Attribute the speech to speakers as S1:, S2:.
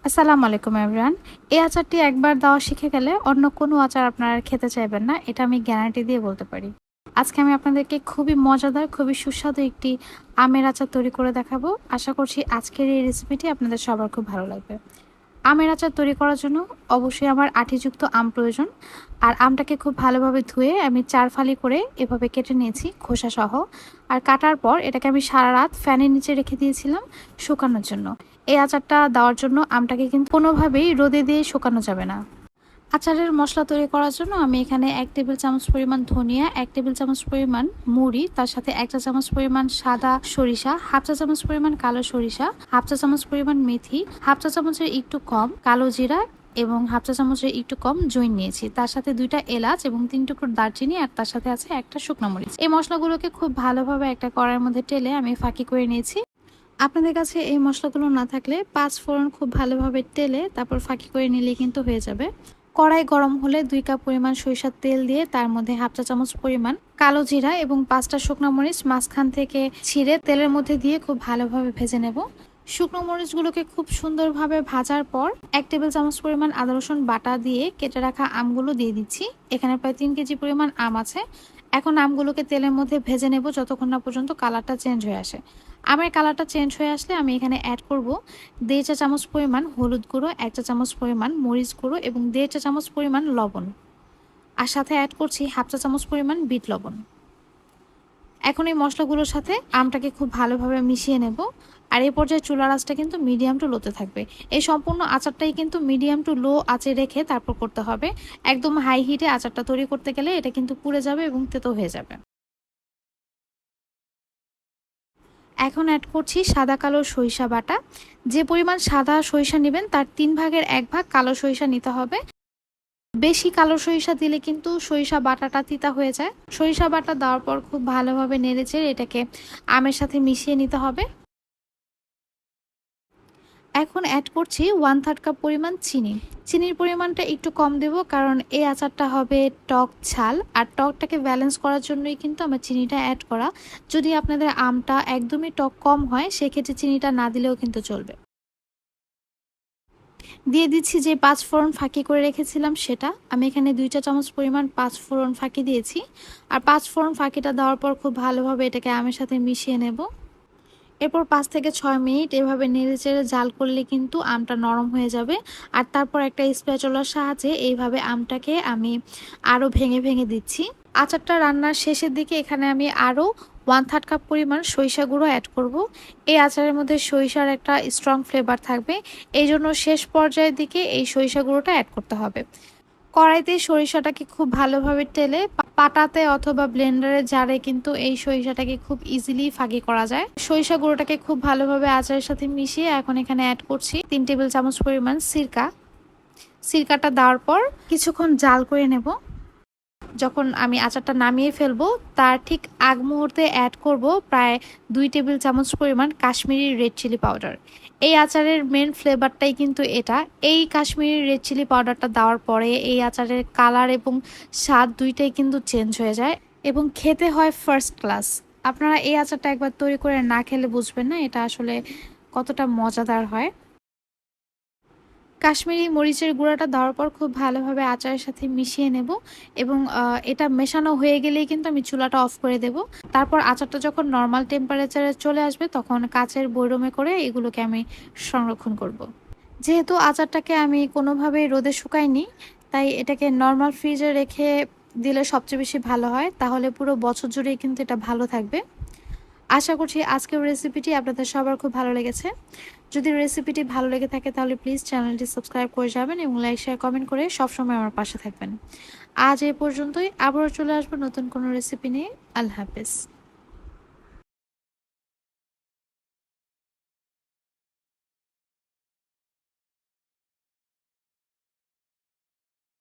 S1: আসসালামু আলাইকুম এভরিওয়ান। এই আচারটি একবার দেওয়া শিখে গেলে অন্য কোনো আচার আপনারা আর খেতে চাইবেন না। এটা আমি গ্যারান্টি দিয়ে বলতে পারি। আজকে আমি আপনাদেরকে খুবই মজাদার, খুবই সুস্বাদু একটি আমের আচার তৈরি করে দেখাবো। আশা করছি আজকের এই রেসিপিটি আপনাদের সবার খুব ভালো লাগবে। আমের আচার তৈরি করার জন্য অবশ্যই আমার আঁটিযুক্ত আম প্রয়োজন। আর আমটাকে খুব ভালোভাবে ধুয়ে আমি 4 ফালি করে এভাবে কেটে নিয়েছি খোসা সহ। আর কাটার পর এটাকে আমি সারা রাত ফ্যানের নিচে রেখে দিয়েছিলাম শুকানোর জন্য। এই আচারটা দেওয়ার জন্য আমটাকে কিন্তু কোনোভাবেই রোদে দিয়ে শুকানো যাবে না। আচারের মশলা তৈরি করার জন্য আমি এখানে 1 টেবিল চামচ পরিমাণ ধনিয়া, 1 টেবিল চামচ পরিমাণ মুড়ি, তার সাথে 1 চা চামচ পরিমাণ সাদা সরিষা, হাফ চা চামচ পরিমাণ কালো সরিষা, হাফ চা চামচ পরিমাণ মেথি, হাফ চা চামচের একটু কম কালো জিরা এবং হাফ চা চামচের একটু কম জৈন নিয়েছি। তার সাথে 2টা এলাচ এবং 3 টুকরো দারচিনি, আর তার সাথে আছে একটা শুকনো মরিচ। এই মশলাগুলোকে খুব ভালোভাবে একটা কড়াইয়ের মধ্যে টেলে আমি ফাঁকি করে নিয়েছি। আপনাদের কাছে এই মশলাগুলো না থাকলে 5 ফোড়ন খুব ভালোভাবে টেলে তারপর ফাঁকি করে নিলে কিন্তু হয়ে যাবে। কড়াই গরম হলে 2 কাপ পরিমাণ সরিষার তেল দিয়ে তার মধ্যে হাফ চা চামচ পরিমাণ কালো জিরা এবং 5টা শুকনো মরিচ মাঝখান থেকে ছিঁড়ে তেলের মধ্যে দিয়ে খুব ভালোভাবে ভেজে নেব। শুকনো মরিচগুলোকে খুব সুন্দরভাবে ভাজার পর 1 টেবিল চামচ পরিমাণ আদা রসুন বাটা দিয়ে কেটে রাখা আমগুলো দিয়ে দিচ্ছি। এখানে প্রায় 3 কেজি পরিমাণ আম আছে। এখন আমগুলোকে তেলের মধ্যে ভেজে নেব যতক্ষণ না পর্যন্ত কালারটা চেঞ্জ হয়ে আসে। আমের কালারটা চেঞ্জ হয়ে আসলে আমি এখানে অ্যাড করব 1.5 চা চামচ পরিমাণ হলুদ গুঁড়ো, 1 চা চামচ পরিমাণ মরিচ গুঁড়ো এবং 1.5 চা চামচ পরিমাণ লবণ। আর সাথে অ্যাড করছি হাফ চা চামচ পরিমাণ বিট লবণ। এখন এই মশলাগুলোর সাথে আমটাকে খুব ভালোভাবে মিশিয়ে নেব। আর এই পর্যায়ে চুলার আঁচটা কিন্তু মিডিয়াম টু লোতে থাকবে। এই সম্পূর্ণ আচারটাই কিন্তু মিডিয়াম টু লো আঁচে রেখে তারপর করতে হবে। একদম হাই হিটে আচারটা তৈরি করতে গেলে এটা কিন্তু পুড়ে যাবে এবং তেতো হয়ে যাবে। এখন অ্যাড করছি সাদা কালো সরিষা বাটা। যে পরিমাণ সাদা সরিষা নেবেন তার 3 ভাগের 1 ভাগ কালো সরিষা নিতে হবে। বেশি কালো সরিষা দিলে কিন্তু সরিষা বাটাটা তিতা হয়ে যায়। সরিষা বাটা দেওয়ার পর খুব ভালোভাবে নেড়েচেড়ে এটাকে আমের সাথে মিশিয়ে নিতে হবে। এখন অ্যাড করছি 1/3 কাপ পরিমাণ চিনি। চিনির পরিমাণটা একটু কম দেব কারণ এই আচারটা হবে টক ঝাল, আর টকটাকে ব্যালেন্স করার জন্যই কিন্তু আমার চিনিটা অ্যাড করা। যদি আপনাদের আমটা একদমই টক কম হয় সেক্ষেত্রে চিনিটা না দিলেও কিন্তু চলবে। দিয়ে দিচ্ছি যে 5 ফোড়ন ফাঁকি করে রেখেছিলাম সেটা। আমি এখানে 2 চা চামচ পরিমাণ 5 ফোড়ন ফাঁকি দিয়েছি। আর 5 ফোড়ন ফাঁকিটা দেওয়ার পর খুব ভালোভাবে এটাকে আমের সাথে মিশিয়ে নেব। এরপর 5 থেকে 6 মিনিট এভাবে নেড়েচেড়ে জাল করলে কিন্তু আমটা নরম হয়ে যাবে। আর তারপর একটা স্প্যাচুলার সাহায্যে এইভাবে আমটাকে আমি আরও ভেঙে ভেঙে দিচ্ছি। আচারটা রান্নার শেষের দিকে এখানে আমি আরও 1/3 কাপ পরিমাণ সরিষা গুঁড়ো অ্যাড করব। এই আচারের মধ্যে সরিষার একটা স্ট্রং ফ্লেভার থাকবে, এই জন্য শেষ পর্যায়ের দিকে এই সরিষা গুঁড়োটা অ্যাড করতে হবে। কড়াইতে সরিষাটাকে খুব ভালোভাবে টেলে পাটাতে অথবা ব্লেন্ডারের জারে কিন্তু এই সরিষাটাকে খুব ইজিলি ফাঁকি করা যায়। সরিষা গুঁড়োটাকে খুব ভালোভাবে আচারের সাথে মিশিয়ে এখন এখানে অ্যাড করছি 3 টেবিল চামচ পরিমাণ সিরকা। সিরকাটা দেওয়ার পর কিছুক্ষণ জাল করে নেব। যখন আমি আচারটা নামিয়ে ফেলবো তার ঠিক আগ মুহূর্তে অ্যাড করব প্রায় 2 টেবিল চামচ পরিমাণ কাশ্মীরি রেড চিলি পাউডার। এই আচারের মেন ফ্লেভারটাই কিন্তু এটা। এই কাশ্মীরি রেড চিলি পাউডারটা দেওয়ার পরে এই আচারের কালার এবং স্বাদ দুইটাই কিন্তু চেঞ্জ হয়ে যায় এবং খেতে হয় ফার্স্ট ক্লাস। আপনারা এই আচারটা একবার তৈরি করে না খেলে বুঝবেন না এটা আসলে কতটা মজাদার হয়। কাশ্মীরি মরিচের গুঁড়াটা দেওয়ার পর খুব ভালোভাবে আচারের সাথে মিশিয়ে নেব এবং এটা মেশানো হয়ে গেলেই কিন্তু আমি চুলাটা অফ করে দেব। তারপর আচারটা যখন নর্মাল টেম্পারেচারে চলে আসবে তখন কাচের বয়রমে করে এগুলোকে আমি সংরক্ষণ করব। যেহেতু আচারটাকে আমি কোনোভাবেই রোদে শুকাইনি, তাই এটাকে নর্মাল ফ্রিজে রেখে দিলে সবচেয়ে বেশি ভালো হয়, তাহলে পুরো বছর জুড়েই কিন্তু এটা ভালো থাকবে। আশা করছি আজকের রেসিপিটি আপনাদের সবার খুব ভালো লেগেছে। যদি রেসিপিটি ভালো লেগে থাকে তাহলে প্লিজ চ্যানেলটি সাবস্ক্রাইব করে যাবেন এবং লাইক শেয়ার কমেন্ট করে সবসময় আমার পাশে থাকবেন। আজ এই পর্যন্তই, আবারও চলে আসবো নতুন কোনো রেসিপি নিয়ে। আল্লাহ হাফেজ।